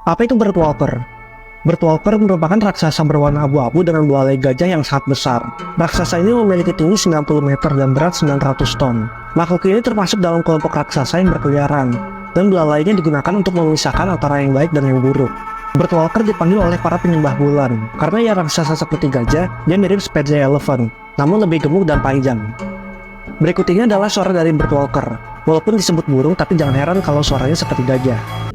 Apa itu Bird Walker? Bird Walker merupakan raksasa berwarna abu-abu dengan belalai gajah yang sangat besar. Raksasa ini memiliki tinggi 90 meter dan berat 900 ton. Makhluk ini termasuk dalam kelompok raksasa yang berkeliaran, dan belalainya digunakan untuk memisahkan antara yang baik dan yang buruk. Bird Walker dipanggil oleh para penyembah bulan, karena ia raksasa seperti gajah, dia mirip Spade Elephant, namun lebih gemuk dan panjang. Berikut ini adalah suara dari Bird Walker. Walaupun disebut burung, tapi jangan heran kalau suaranya seperti gajah.